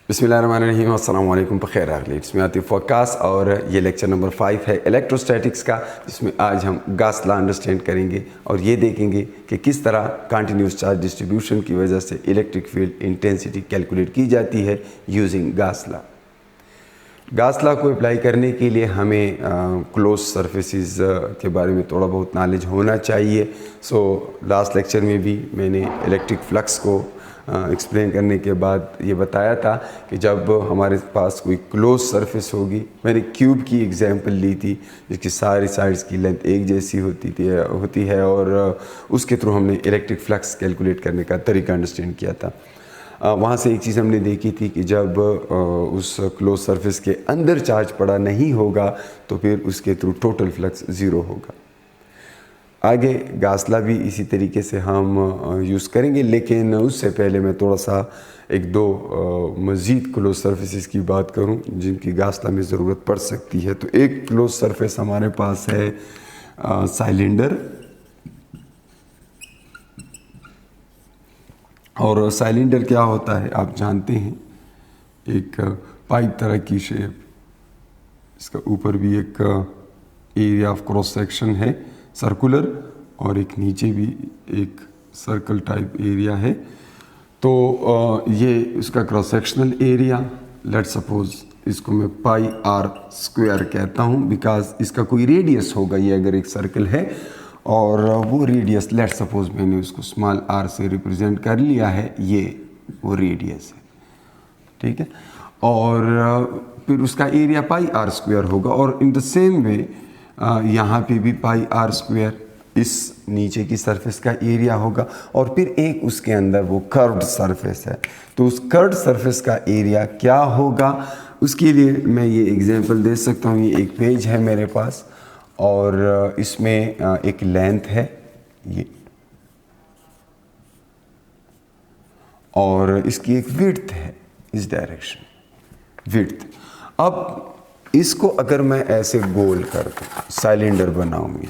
बिस्मिल्लाहिर्रहमानिर्रहीम, अस्सलाम वालेकुम, बखैर आगली। इसमें आतिफ वक्कास और ये लेक्चर नंबर 5 है इलेक्ट्रोस्टैटिक्स का, जिसमें आज हम गास लॉ अंडरस्टैंड करेंगे और ये देखेंगे कि किस तरह कंटिन्यूस चार्ज डिस्ट्रीब्यूशन की वजह से इलेक्ट्रिक फील्ड इंटेंसिटी कैलकुलेट की जाती है यूजिंग गास लॉ। गास लॉ को अप्लाई करने के लिए हमें क्लोज सरफेसेस के बारे में थोड़ा बहुत नॉलेज होना चाहिए। लास्ट लेक्चर में भी मैंने इलेक्ट्रिक फ्लक्स को एक्सप्लेन करने के बाद ये बताया था कि जब हमारे पास कोई क्लोज सरफेस होगी, मैंने क्यूब की एग्जांपल ली थी जिसकी सारी साइड्स की लेंथ एक जैसी होती है और उसके थ्रू हमने इलेक्ट्रिक फ्लक्स कैलकुलेट करने का तरीका अंडरस्टैंड किया था। वहाँ से एक चीज़ हमने देखी थी कि जब उस क्लोज सरफेस के अंदर चार्ज पड़ा नहीं होगा तो फिर उसके थ्रू टोटल फ्लक्स ज़ीरो होगा। आगे गास लॉ भी इसी तरीके से हम यूज़ करेंगे, लेकिन उससे पहले मैं थोड़ा सा एक दो मज़ीद क्लोज सरफेसेस की बात करूं जिनकी गास लॉ में ज़रूरत पड़ सकती है। तो एक क्लोज सरफेस हमारे पास है सिलेंडर, और सिलेंडर क्या होता है आप जानते हैं, एक पाइप तरह की शेप, इसका ऊपर भी एक एरिया ऑफ क्रॉस सेक्शन है सर्कुलर और एक नीचे भी एक सर्कल टाइप एरिया है। तो ये उसका cross sectional area, let suppose इसको मैं पाई आर स्क्वायर कहता हूँ बिकॉज इसका कोई रेडियस होगा। ये अगर एक सर्कल है और वो रेडियस लेट सपोज मैंने उसको स्मॉल आर से रिप्रेजेंट कर लिया है, ये वो रेडियस है, ठीक है। और फिर उसका एरिया पाई आर स्क्वायर होगा और इन द सेम वे यहाँ पे भी पाई आर स्क्वायर इस नीचे की सरफेस का एरिया होगा और फिर एक उसके अंदर वो कर्व्ड सरफेस है, तो उस कर्व्ड सरफेस का एरिया क्या होगा उसके लिए मैं ये एग्जांपल दे सकता हूँ। ये एक पेज है मेरे पास और इसमें एक लेंथ है ये और इसकी एक विड्थ है इस डायरेक्शन विड्थ। अब इसको अगर मैं ऐसे गोल कर दूँ, सिलेंडर बनाऊँ,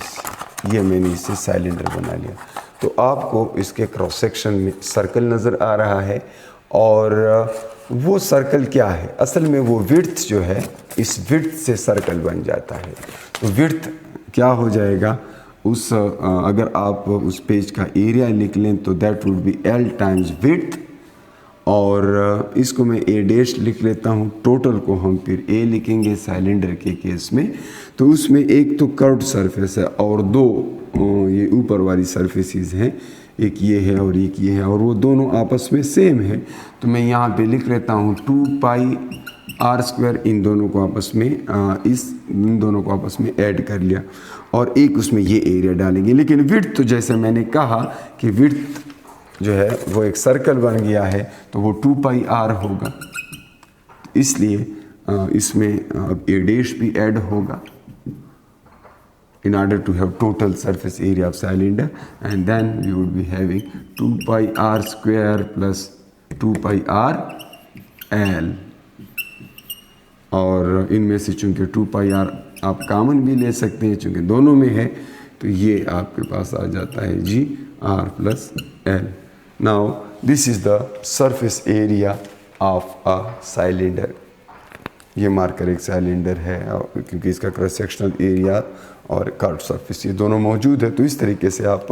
ये मैंने इससे सिलेंडर बना लिया, तो आपको इसके क्रॉस सेक्शन में सर्कल नज़र आ रहा है और वो सर्कल क्या है, असल में वो विड्थ जो है इस विड्थ से सर्कल बन जाता है। तो विड्थ क्या हो जाएगा, उस अगर आप उस पेज का एरिया लिख लें तो that would be L times width और इसको मैं A डैश लिख लेता हूँ। टोटल को हम फिर A लिखेंगे सिलेंडर के केस में। तो उसमें एक तो कर्व्ड सरफेस है और दो ये ऊपर वाली सरफेसेस हैं, एक ये है और एक ये है और वो दोनों आपस में सेम है। तो मैं यहाँ पे लिख लेता हूँ 2 पाई आर स्क्वायर, इन दोनों को आपस में ऐड कर लिया और एक उसमें ये एरिया डालेंगे। लेकिन विड्थ तो जैसे मैंने कहा कि विड्थ जो है वो एक सर्कल बन गया है तो वो 2 पाई आर होगा, इसलिए इसमें अब A डैश भी ऐड होगा in order to have total surface area of cylinder, and then we would be having 2 pi r square plus 2 pi r l और इनमें से चूंकि 2 pi r आप कॉमन भी ले सकते हैं चूंकि दोनों में है, तो ये आपके पास आ जाता है g r plus l। Now this is the surface area of a cylinder. ये मार्कर एक सिलेंडर है क्योंकि इसका क्रॉस सेक्शनल एरिया और कर्व्ड सरफेस ये दोनों मौजूद है। तो इस तरीके से आप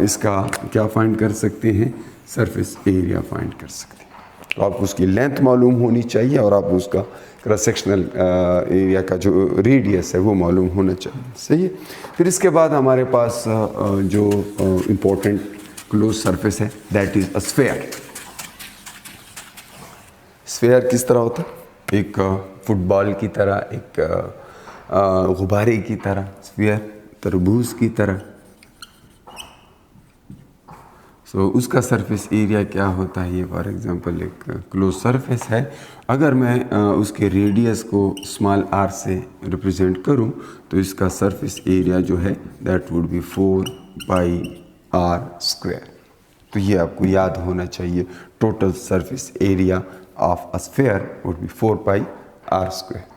इसका क्या फाइंड कर सकते हैं, सरफेस एरिया फाइंड कर सकते हैं। तो आपको उसकी लेंथ मालूम होनी चाहिए और आपको उसका क्रॉस सेक्शनल एरिया का जो रेडियस है वो मालूम होना चाहिए, सही है। फिर इसके बाद हमारे पास जो इम्पोर्टेंट क्लोज सरफेस है that is a sphere. Sphere किस तरह होता है, एक फुटबॉल की तरह, एक गुब्बारे की तरह, स्फीयर तरबूज की तरह। उसका सरफेस एरिया क्या होता है, ये फॉर एग्जांपल एक क्लोज सरफेस है। अगर मैं उसके रेडियस को स्मॉल r से रिप्रेजेंट करूं तो इसका सरफेस एरिया जो है that would be 4 pi r square. तो ये आपको याद होना चाहिए, total surface area of a sphere would be 4 pi r square.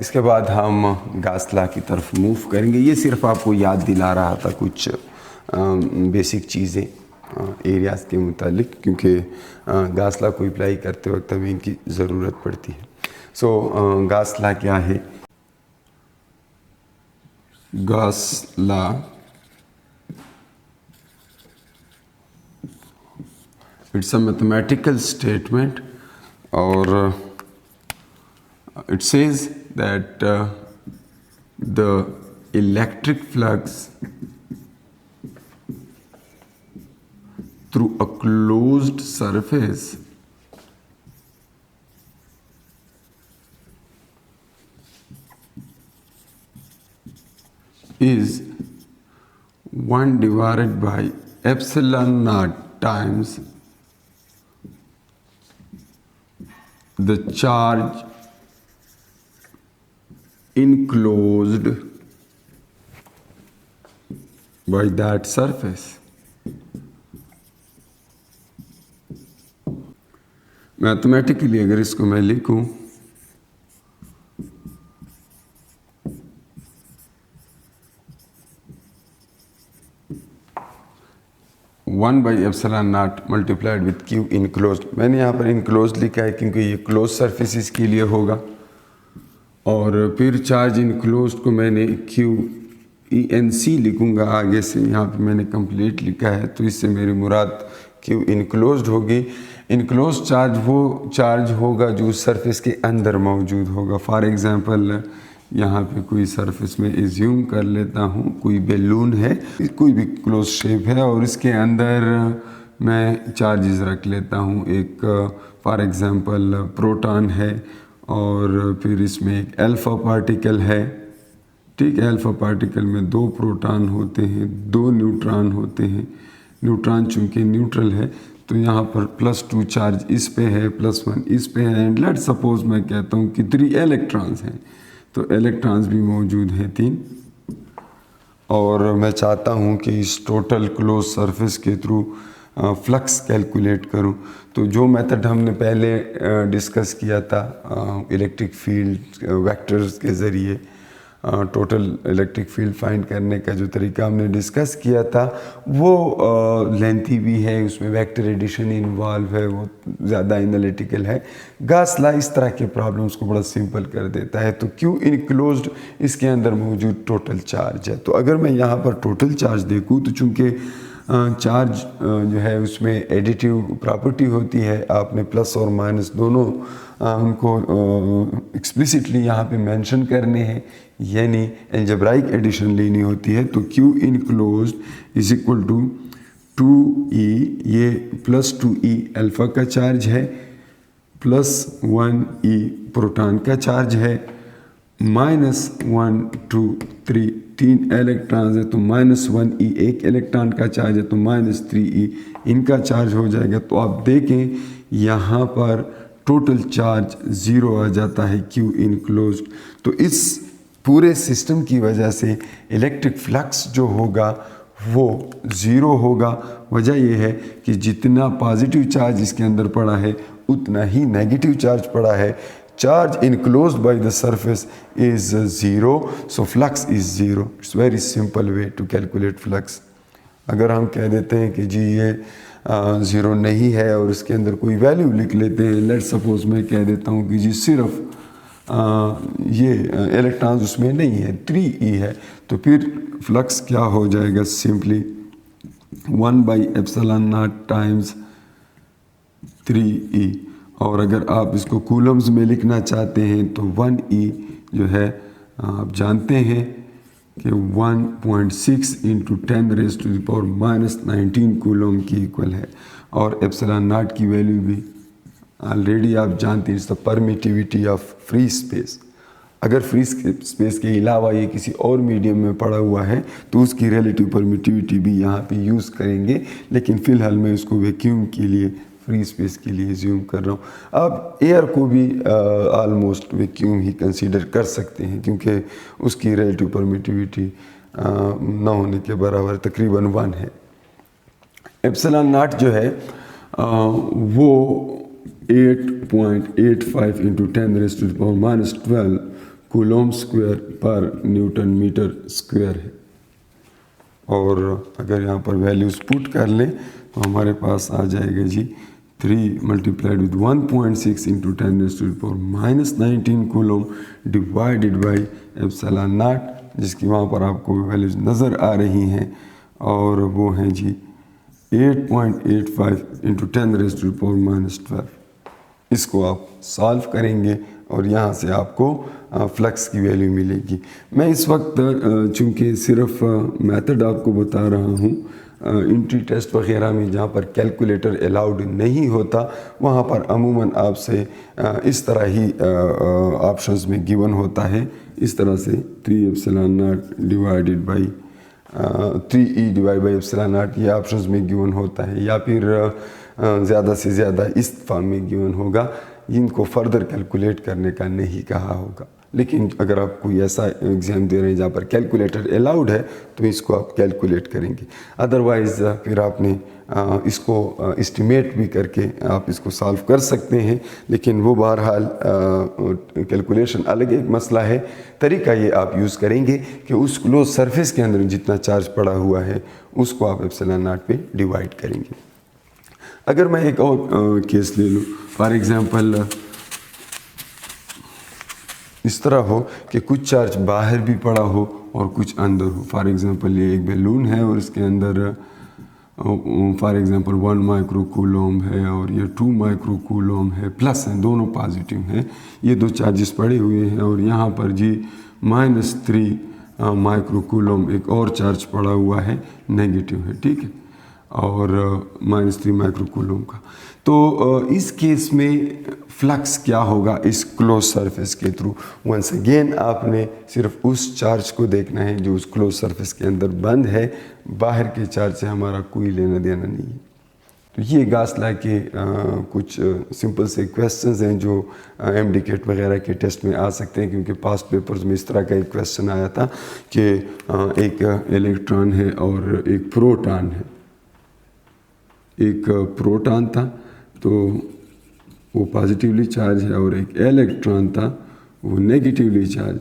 इसके बाद हम गास लॉ की तरफ मूव करेंगे। ये सिर्फ आपको याद दिला रहा था कुछ बेसिक चीज़ें एरियाज़ के मुतालिक, क्योंकि गास लॉ को अप्लाई करते वक्त हमें इनकी ज़रूरत पड़ती है। सो गास लॉ क्या है? गास law it's a mathematical statement, or it says that the electric flux through a closed surface is 1 divided by epsilon naught times the charge enclosed by that surface. Mathematically अगर इसको मैं लिखूं, one by epsilon not multiplied with Q enclosed. मैंने यहाँ पर enclosed लिखा है क्योंकि ये क्लोज सरफेसिस के लिए होगा, और फिर चार्ज इनक्लोज्ड को मैंने क्यू ई एन सी लिखूँगा आगे से। यहाँ पे मैंने कंप्लीट लिखा है, तो इससे मेरी मुराद क्यू इनक्लोज्ड होगी। इनक्लोज चार्ज वो चार्ज होगा जो सरफेस के अंदर मौजूद होगा। फॉर एग्ज़ाम्पल यहाँ पे कोई सरफेस में एज्यूम कर लेता हूँ, कोई बैलून है, कोई भी क्लोज शेप है, और इसके अंदर मैं चार्जेस रख लेता हूँ। एक फॉर एग्ज़ाम्पल प्रोटॉन है, और फिर इसमें एक अल्फ़ा पार्टिकल है। ठीक है, अल्फ़ा पार्टिकल में 2 प्रोटॉन होते हैं, 2 न्यूट्रॉन होते हैं। न्यूट्रॉन चूँकि न्यूट्रल है तो यहाँ पर +2 चार्ज इस पे है, +1 इस पे है, एंड लेट सपोज मैं कहता हूँ कि 3 इलेक्ट्रॉन्स हैं, तो इलेक्ट्रॉन्स भी मौजूद हैं 3। और मैं चाहता हूँ कि इस टोटल क्लोज सरफेस के थ्रू फ्लक्स कैलकुलेट करूँ। तो जो मेथड हमने पहले डिस्कस किया था इलेक्ट्रिक फील्ड वेक्टर्स के ज़रिए, टोटल इलेक्ट्रिक फील्ड फाइंड करने का जो तरीका हमने डिस्कस किया था वो लेंथी भी है, उसमें वेक्टर एडिशन इन्वॉल्व है, वो ज़्यादा एनालिटिकल है। गास लॉ इस तरह के प्रॉब्लम्स को बड़ा सिंपल कर देता है। तो क्यू इनक्लोज्ड इसके अंदर मौजूद टोटल चार्ज है। तो अगर मैं यहाँ पर टोटल चार्ज देखूँ तो चूँकि चार्ज जो है उसमें एडिटिव प्रॉपर्टी होती है, आपने प्लस और माइनस दोनों उनको एक्सप्लिसिटली यहाँ पे मेंशन करने हैं, यानी अलजेब्राइक एडिशन लेनी होती है। तो Q enclosed is equal to 2E, ये +2E अल्फ़ा का चार्ज है, +1E प्रोटॉन का चार्ज है, -1 2 3 इलेक्ट्रॉन्स है, तो -1E एक इलेक्ट्रॉन का चार्ज है, तो -3E इनका चार्ज हो जाएगा। तो आप देखें यहाँ पर टोटल चार्ज 0 आ जाता है Q इनक्लोज्ड। तो इस पूरे सिस्टम की वजह से इलेक्ट्रिक फ्लक्स जो होगा वो 0 होगा। वजह यह है कि जितना पॉजिटिव चार्ज इसके अंदर पड़ा है उतना ही नेगेटिव चार्ज पड़ा है। Charge enclosed by the surface is 0, so flux is 0। It's very simple way to calculate flux. अगर हम कह देते हैं कि जी ये 0 नहीं है और इसके अंदर कोई वैल्यू लिख लेते हैं, लेट सपोज मैं कह देता हूँ कि जी सिर्फ ये इलेक्ट्रॉन्स उसमें नहीं है, 3E है, तो फिर फ्लक्स क्या हो जाएगा? Simply 1/ε0 times 3E। और अगर आप इसको कूलम्स में लिखना चाहते हैं तो 1E जो है आप जानते हैं कि 1.6 × 10⁻⁻19 कूलम की इक्वल है। और ε0 की वैल्यू भी ऑलरेडी आप जानते हैं, it's the permittivity of free space. अगर फ्री स्पेस के अलावा ये किसी और मीडियम में पड़ा हुआ है तो उसकी रिलेटिव परमिटिविटी भी यहाँ पे यूज़ करेंगे, लेकिन फ़िलहाल मैं इसको वैक्यूम के लिए, फ्री स्पेस के लिए ज़ूम कर रहा हूँ। आप एयर को भी ऑलमोस्ट वैक्यूम ही कंसीडर कर सकते हैं क्योंकि उसकी रिलेटिव परमिटिविटी ना होने के बराबर तकरीबन 1 है। ε0 जो है वो 8.85 × 10⁻⁻12 कूलम स्क्वायर पर न्यूटन मीटर स्क्वायर है। और अगर यहाँ पर वैल्यूज़ पुट कर लें तो हमारे पास आ जाएगा जी 3 multiplied with 1.6 into 10⁻⁻19 coulomb divided by epsilon not, जिसकी वहाँ पर आपको वैल्यूज नज़र आ रही हैं, और वो हैं जी 8.85 इंटू 10⁻⁻12। इसको आप सॉल्व करेंगे और यहाँ से आपको फ्लक्स की वैल्यू मिलेगी। मैं इस वक्त चूँकि सिर्फ मेथड आपको बता रहा हूँ, एंट्री टेस्ट वगैरह में जहाँ पर कैलकुलेटर अलाउड नहीं होता वहाँ पर अमूमन आपसे इस तरह ही ऑप्शंस में गिवन होता है, इस तरह से 3 epsilon not divided by 3e divide by epsilon not ये ऑप्शंस में गिवन होता है, या फिर ज़्यादा से ज़्यादा इस फॉर्म में गिवन होगा। इनको फर्दर कैलकुलेट करने का नहीं कहा होगा, लेकिन अगर आप कोई ऐसा एग्ज़ाम दे रहे हैं जहाँ पर कैलकुलेटर अलाउड है तो इसको आप कैलकुलेट करेंगे। अदरवाइज़ फिर आपने इसको एस्टिमेट भी करके आप इसको सॉल्व कर सकते हैं, लेकिन वो बहरहाल कैलकुलेशन अलग एक मसला है। तरीका ये आप यूज़ करेंगे कि उस क्लोज सरफेस के अंदर जितना चार्ज पड़ा हुआ है उसको आप एप्सिलॉन नॉट पे डिवाइड करेंगे। अगर मैं एक और केस ले लूँ, फॉर एग्ज़ाम्पल इस तरह हो कि कुछ चार्ज बाहर भी पड़ा हो और कुछ अंदर हो। फॉर एग्ज़ाम्पल ये एक बैलून है और इसके अंदर फॉर एग्ज़ाम्पल 1 माइक्रो कूलम है और ये 2 माइक्रो कूलम है, प्लस हैं, दोनों पॉजिटिव हैं। ये दो चार्जेस पड़े हुए हैं और यहाँ पर जी -3 माइक्रो कूलम एक और चार्ज पड़ा हुआ है, नेगेटिव है, ठीक है, और -3 माइक्रो कूलम का। तो इस केस में फ्लक्स क्या होगा इस क्लोज सरफेस के थ्रू। वंस अगेन आपने सिर्फ उस चार्ज को देखना है जो उस क्लोज सरफेस के अंदर बंद है, बाहर के चार्ज से हमारा कोई लेना देना नहीं है। तो ये गॉस लॉ के कुछ सिंपल से क्वेश्चंस हैं जो एमडीकेट वगैरह के टेस्ट में आ सकते हैं, क्योंकि पास्ट पेपर्स में इस तरह का एक क्वेश्चन आया था कि एक इलेक्ट्रॉन है और एक प्रोटॉन है। एक प्रोटॉन था तो वो पॉजिटिवली चार्ज है और एक इलेक्ट्रॉन था वो नेगेटिवली चार्ज,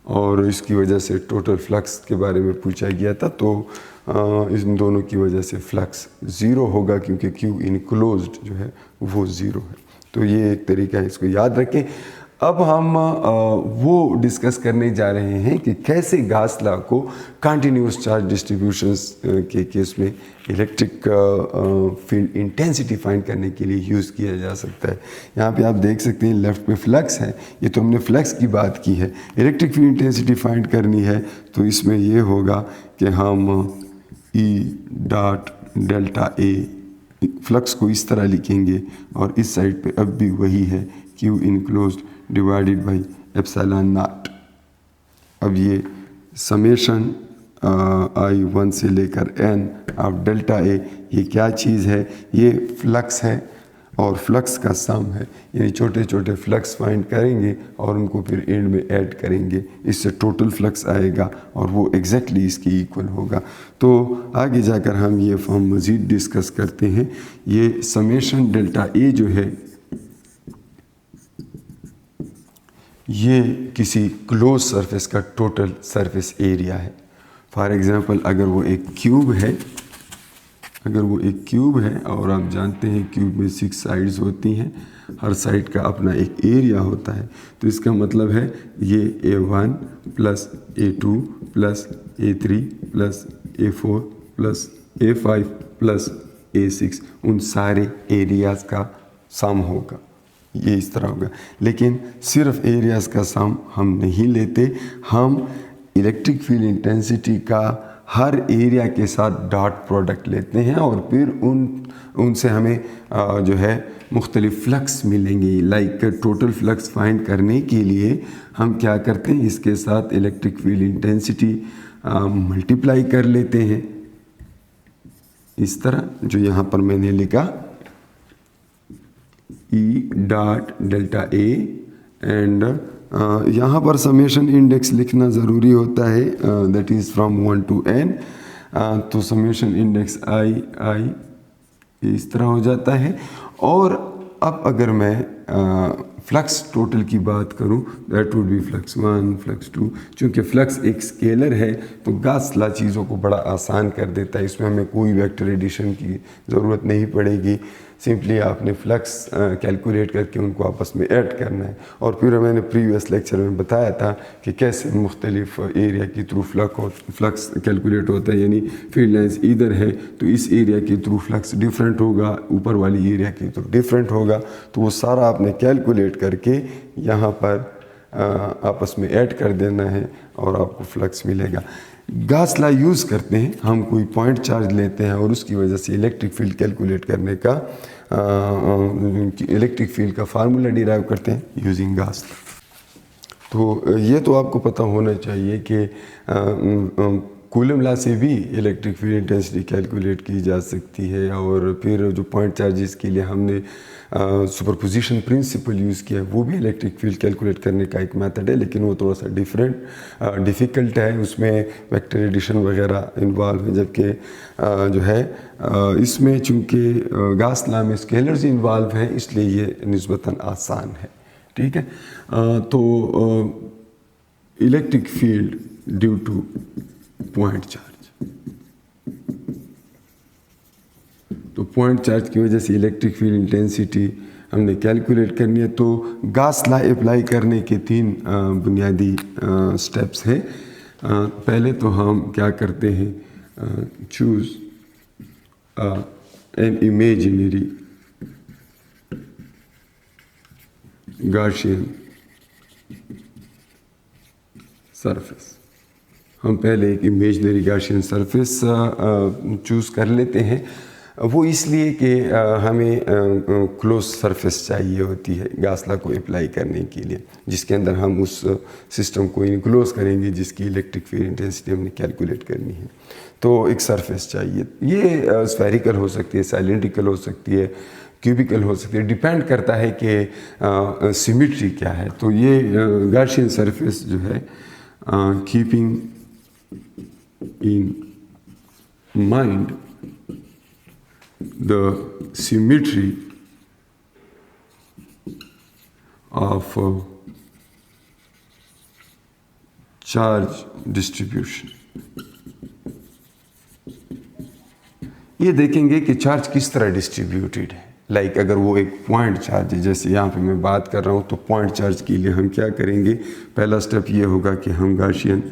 और इसकी वजह से टोटल फ्लक्स के बारे में पूछा गया था। तो इन दोनों की वजह से फ्लक्स ज़ीरो होगा, क्योंकि क्यू इनक्लोज्ड जो है वो ज़ीरो है। तो ये एक तरीका है, इसको याद रखें। अब हम वो डिस्कस करने जा रहे हैं कि कैसे गॉस लॉ को कंटिन्यूस चार्ज डिस्ट्रीब्यूशंस के केस में इलेक्ट्रिक फील्ड इंटेंसिटी फाइंड करने के लिए यूज़ किया जा सकता है। यहाँ पे आप देख सकते हैं लेफ़्ट पे फ्लक्स है, ये तो हमने फ्लक्स की बात की है। इलेक्ट्रिक फील्ड इंटेंसिटी फाइंड करनी है तो इसमें ये होगा कि हम E डॉट डेल्टा ए फ्लक्स को इस तरह लिखेंगे और इस साइड पे अब भी वही है, Q enclosed divided by epsilon naught. अब ये समेशन I1 से लेकर N ऑफ डेल्टा ए, ये क्या चीज़ है? ये फ्लक्स है और फ्लक्स का सम है, यानी छोटे छोटे फ्लक्स फाइंड करेंगे और उनको फिर एंड में ऐड करेंगे, इससे टोटल फ्लक्स आएगा और वो एग्जैक्टली इसके इक्वल होगा। तो आगे जाकर हम ये फॉर्म मज़ीद डिस्कस करते हैं। ये समेशन डेल्टा ए जो है ये किसी क्लोज सरफेस का टोटल सरफेस एरिया है। फॉर एग्ज़ाम्पल अगर वो एक क्यूब है, और आप जानते हैं क्यूब में 6 साइड्स होती हैं, हर साइड का अपना एक एरिया होता है, तो इसका मतलब है ये A1 plus A2 plus A3 plus A4 plus A5 plus A6 उन सारे एरियाज़ का सम होगा। ये इस तरह होगा, लेकिन सिर्फ एरियाज़ का सम हम नहीं लेते, हम इलेक्ट्रिक फील्ड इंटेंसिटी का हर एरिया के साथ डॉट प्रोडक्ट लेते हैं और फिर उनसे हमें जो है मुख्तलिफ फ्लक्स मिलेंगे। लाइक टोटल फ्लक्स फाइंड करने के लिए हम क्या करते हैं, इसके साथ इलेक्ट्रिक फील्ड इंटेंसिटी मल्टीप्लाई कर लेते हैं, इस तरह जो यहाँ पर मैंने लिखा E dot delta A, and यहाँ पर समेशन इंडेक्स लिखना ज़रूरी होता है, that is from 1 to n। तो समेशन इंडेक्स I इस तरह हो जाता है। और अब अगर मैं फ्लक्स टोटल की बात करूं, that would be flux 1, flux 2। चूँकि फ्लक्स एक स्केलर है तो गॉस लॉ चीज़ों को बड़ा आसान कर देता है, इसमें हमें कोई वेक्टर एडिशन की ज़रूरत नहीं पड़ेगी। सिंपली आपने फ्लक्स कैलकुलेट करके उनको आपस में ऐड करना है। और फिर मैंने प्रीवियस लेक्चर में बताया था कि कैसे मुख्तलिफ एरिया के थ्रू फ्लक्स कैलकुलेट होता है, यानी फील्ड लाइन्स इधर है तो इस एरिया के थ्रू फ्लक्स डिफरेंट होगा, ऊपर वाली एरिया के थ्रू डिफरेंट होगा। तो वो सारा आपने कैलकुलेट करके यहाँ पर आपस में ऐड कर देना है और आपको फ्लक्स मिलेगा। गॉस लॉ यूज़ करते हैं, हम कोई पॉइंट चार्ज लेते हैं और उसकी वजह से इलेक्ट्रिक फील्ड कैलकुलेट करने का इलेक्ट्रिक फील्ड का फार्मूला डिराइव करते हैं यूजिंग गॉस लॉ। तो ये तो आपको पता होना चाहिए कि कूलम लॉ से भी इलेक्ट्रिक फील्ड इंटेंसिटी कैलकुलेट की जा सकती है। और फिर जो पॉइंट चार्जेस के लिए हमने सुपरपोजिशन प्रिंसिपल यूज़ किया है, वो भी इलेक्ट्रिक फील्ड कैलकुलेट करने का एक मेथड है, लेकिन वो थोड़ा सा डिफ़िकल्ट है, उसमें वेक्टर एडिशन वगैरह इन्वॉल्व है। जबकि जो है इसमें चूँकि गॉस लॉ में स्केलर्स इन्वॉल्व हैं, इसलिए ये निस्बतन आसान है। ठीक है, तो electric field due two point charge, तो पॉइंट चार्ज की वजह से इलेक्ट्रिक फील्ड इंटेंसिटी हमने कैलकुलेट करनी है। तो गॉस लॉ अप्लाई करने के 3 बुनियादी स्टेप्स हैं। पहले तो हम क्या करते हैं, choose an imaginary Gaussian surface. हम पहले एक इमेजिनरी गॉसियन सरफेस चूज़ कर लेते हैं। वो इसलिए कि हमें क्लोज सरफेस चाहिए होती है गॉस लॉ को अप्लाई करने के लिए, जिसके अंदर हम उस सिस्टम को इनक्लोज करेंगे जिसकी इलेक्ट्रिक फील्ड इंटेंसिटी हमने कैलकुलेट करनी है। तो एक सरफेस चाहिए, ये स्फेरिकल हो सकती है, सिलेंड्रिकल हो सकती है, क्यूबिकल हो सकती है, डिपेंड करता है कि सिमेट्री क्या है। तो ये गॉसियन सरफेस जो है, keeping in mind the symmetry of charge distribution। ये देखेंगे कि चार्ज किस तरह डिस्ट्रीब्यूटेड है। लाइक अगर वो एक पॉइंट चार्ज है, जैसे यहाँ पे मैं बात कर रहा हूँ, तो पॉइंट चार्ज के लिए हम क्या करेंगे, पहला स्टेप ये होगा कि हम गॉसियन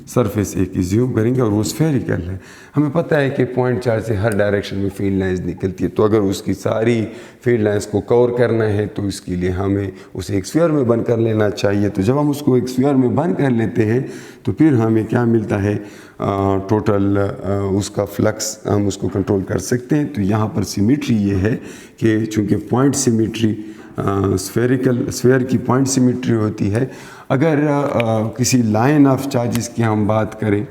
सरफेस एक एज्यूम करेंगे और वो स्फेरिकल है। हमें पता है कि पॉइंट चार्ज से हर डायरेक्शन में फील्ड लाइंस निकलती है, तो अगर उसकी सारी फील्ड लाइंस को कवर करना है तो इसके लिए हमें उसे एक स्फीयर में बंद कर लेना चाहिए। तो जब हम उसको एक स्फीयर में बंद कर लेते हैं तो फिर हमें क्या मिलता है, टोटल उसका फ्लक्स हम उसको कंट्रोल कर सकते हैं। तो यहाँ पर सिमेट्री ये है कि चूँकि पॉइंट सिमेट्री स्फेयर की पॉइंट सिमेट्री होती है। अगर किसी लाइन ऑफ चार्जेस की हम बात करें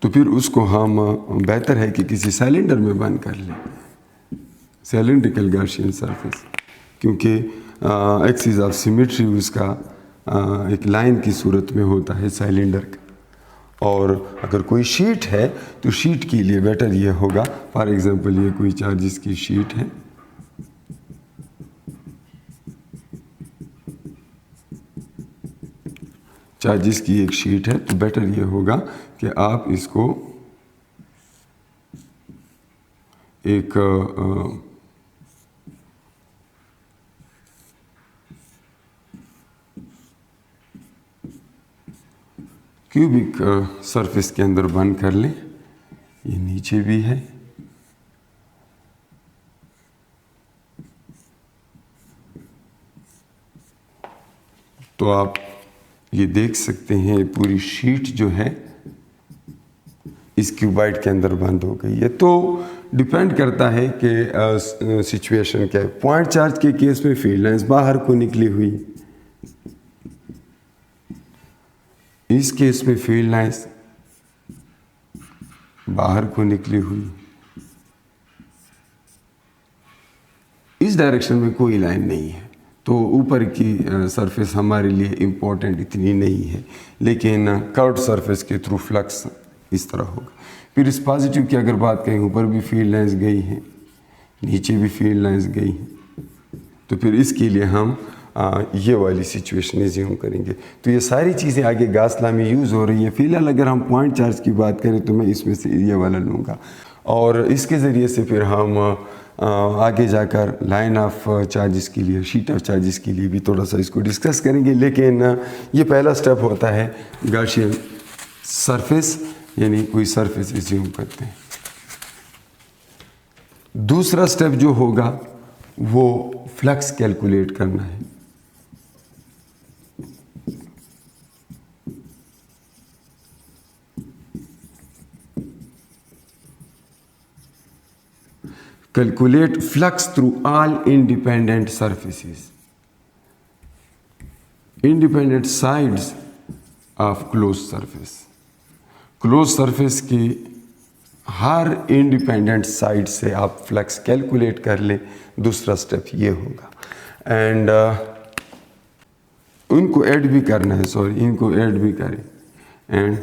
तो फिर उसको हम बेहतर है कि किसी सिलेंडर में बंद कर लें, सिलेंड्रिकल गॉसियन सरफेस, क्योंकि एक्सिस ऑफ सिमेट्री उसका एक लाइन की सूरत में होता है सिलेंडर का। और अगर कोई शीट है तो शीट के लिए बेटर ये होगा, फॉर एग्जांपल ये कोई चार्जेस की शीट है, चार्जेस की एक शीट है, तो बेटर ये होगा कि आप इसको एक क्यूबिक सरफेस के अंदर बंद कर लें। ये नीचे भी है, तो आप ये देख सकते हैं पूरी शीट जो है इस क्यूबाइड के अंदर बंद हो गई है। तो डिपेंड करता है कि सिचुएशन क्या है। पॉइंट चार्ज के केस में फील्ड लाइंस बाहर को निकली हुई, इस केस में फील्ड लाइंस बाहर को निकली हुई, इस डायरेक्शन में कोई लाइन नहीं है, तो ऊपर की सरफेस हमारे लिए इम्पोर्टेंट इतनी नहीं है, लेकिन कर्व्ड सरफेस के थ्रू फ्लक्स इस तरह होगा। फिर इस पॉजिटिव की अगर बात करें, ऊपर भी फील्ड लाइंस गई हैं, नीचे भी फील्ड लाइंस गई हैं, तो फिर इसके लिए हम ये वाली सिचुएशन एज्यूम करेंगे। तो ये सारी चीज़ें आगे गास लॉ में यूज़ हो रही है। फ़िलहाल अगर हम पॉइंट चार्ज की बात करें तो मैं इसमें से ये वाला लूँगा, और इसके ज़रिए से फिर हम आगे जाकर लाइन ऑफ चार्जेस के लिए, शीट ऑफ चार्जेस के लिए भी थोड़ा सा इसको डिस्कस करेंगे। लेकिन ये पहला स्टेप होता है गॉसियन सरफेस, यानी कोई सरफेस एज्यूम करते हैं। दूसरा स्टेप जो होगा वो फ्लक्स कैलकुलेट करना है। Calculate flux through all independent surfaces, independent sides of closed surface। Close surface की हर इंडिपेंडेंट साइड से आप फ्लक्स कैलकुलेट कर लें। दूसरा स्टेप ये होगा, एंड उनको ऐड भी करना है, सॉरी इनको ऐड भी करें, एंड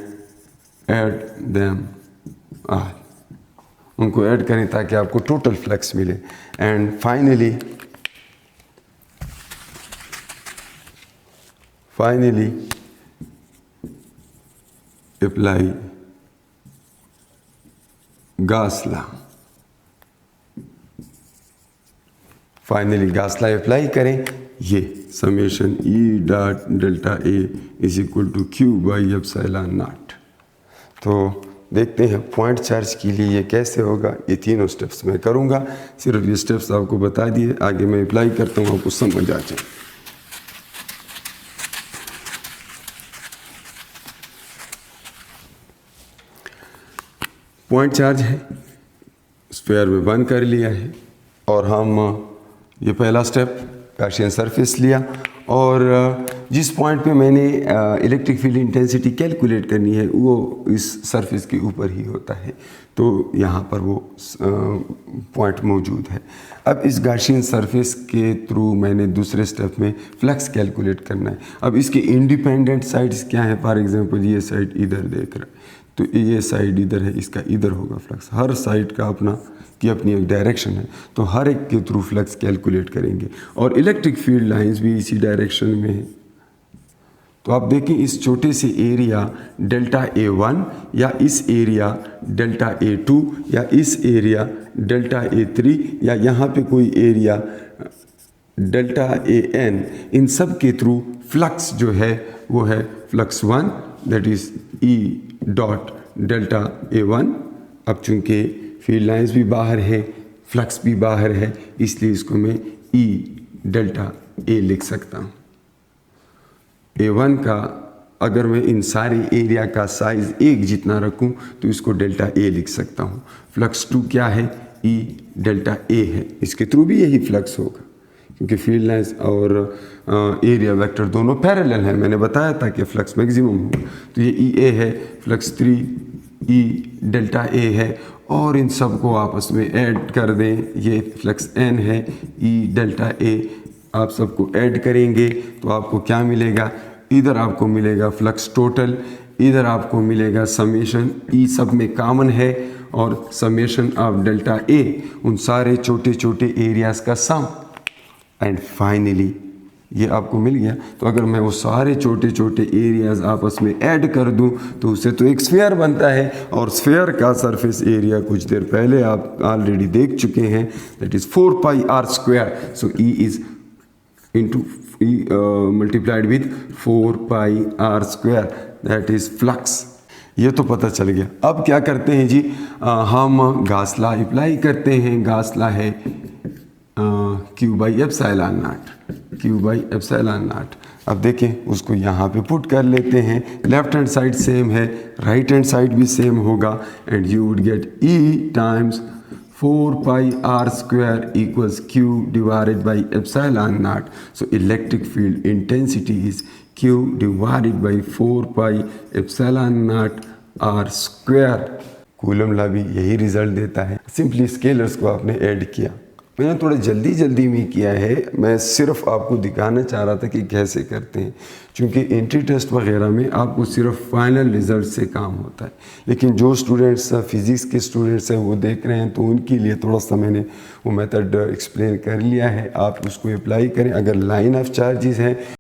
ऐड देम ऑल, उनको ऐड करें ताकि आपको टोटल फ्लक्स मिले। And finally apply Gauss law. Finally Gauss law apply करें, ये summation E dot delta A is equal to Q by epsilon naught. तो देखते हैं पॉइंट चार्ज के लिए ये कैसे होगा। ये तीनों स्टेप्स मैं करूँगा, सिर्फ ये स्टेप्स आपको बता दिए, आगे मैं अप्लाई करता हूँ, आपको समझ आ जाए। पॉइंट चार्ज है, स्फीयर में बंद कर लिया है, और हम ये पहला स्टेप गॉसियन सरफेस लिया, और जिस पॉइंट पे मैंने इलेक्ट्रिक फील्ड इंटेंसिटी कैलकुलेट करनी है वो इस सरफेस के ऊपर ही होता है, तो यहाँ पर वो पॉइंट मौजूद है। अब इस गॉसियन सरफेस के थ्रू मैंने दूसरे स्टेप में फ्लक्स कैलकुलेट करना है। अब इसके इंडिपेंडेंट साइड्स क्या है, फॉर एग्जांपल ये साइड इधर देख रहा है, तो ये साइड इधर है, इसका इधर होगा फ्लक्स। हर साइड का अपनी एक डायरेक्शन है, तो हर एक के थ्रू फ्लक्स कैलकुलेट करेंगे, और इलेक्ट्रिक फील्ड लाइंस भी इसी डायरेक्शन में है। तो आप देखें इस छोटे से एरिया डेल्टा A1, या इस एरिया डेल्टा A2, या इस एरिया डेल्टा A3, या यहाँ पे कोई एरिया डेल्टा AN, इन सब के थ्रू फ्लक्स जो है वो है flux 1, that is E dot delta A1। अब चूंकि फील्ड लाइंस भी बाहर है, फ्लक्स भी बाहर है, इसलिए इसको मैं E डेल्टा A लिख सकता हूँ। A1 का अगर मैं इन सारे एरिया का साइज एक जितना रखूं तो इसको डेल्टा A लिख सकता हूँ। फ्लक्स 2 क्या है, E डेल्टा A है, इसके थ्रू भी यही फ्लक्स होगा क्योंकि फील्ड लाइंस और एरिया वेक्टर दोनों पैरेलल है। मैंने बताया था कि फ्लक्स मैक्सिमम हो, तो ये EA है, फ्लक्स 3 E डेल्टा A है, और इन सब को आपस में ऐड कर दें, ये फ्लक्स N है, E डेल्टा A, आप सबको ऐड करेंगे तो आपको क्या मिलेगा, इधर आपको मिलेगा फ्लक्स टोटल, इधर आपको मिलेगा समेशन, E सब में कॉमन है, और समेशन ऑफ डेल्टा A उन सारे छोटे छोटे एरियाज़ का सम, एंड फाइनली ये आपको मिल गया। तो अगर मैं वो सारे छोटे छोटे एरियाज़ आपस में ऐड कर दूं तो उससे तो एक स्फीयर बनता है, और स्फीयर का सरफेस एरिया कुछ देर पहले आप ऑलरेडी देख चुके हैं, that is 4 pi R square. So E is into multiplied with 4 pi R square, that is flux. ये तो पता चल गया। अब क्या करते हैं जी, हम गास लॉ अप्लाई करते हैं। गास लॉ है Q by epsilon naught, Q by epsilon naught. अब देखें उसको यहाँ पे पुट कर लेते हैं, लेफ्ट हैंड साइड सेम है, राइट हैंड साइड भी सेम होगा, and you would get E times 4 pi R square equals Q divided by epsilon naught. So electric field intensity is Q divided by 4 pi epsilon naught R square. Coulomb law भी यही result देता है, simply scalars को आपने add किया। मैंने थोड़ा जल्दी में किया है, मैं सिर्फ आपको दिखाना चाह रहा था कि कैसे करते हैं, क्योंकि एंट्री टेस्ट वगैरह में आपको सिर्फ फाइनल रिज़ल्ट से काम होता है। लेकिन जो स्टूडेंट्स फिज़िक्स के स्टूडेंट्स हैं वो देख रहे हैं, तो उनके लिए थोड़ा सा मैंने वो मेथड एक्सप्लेन कर लिया है। आप उसको अप्लाई करें। अगर लाइन ऑफ चार्जेस है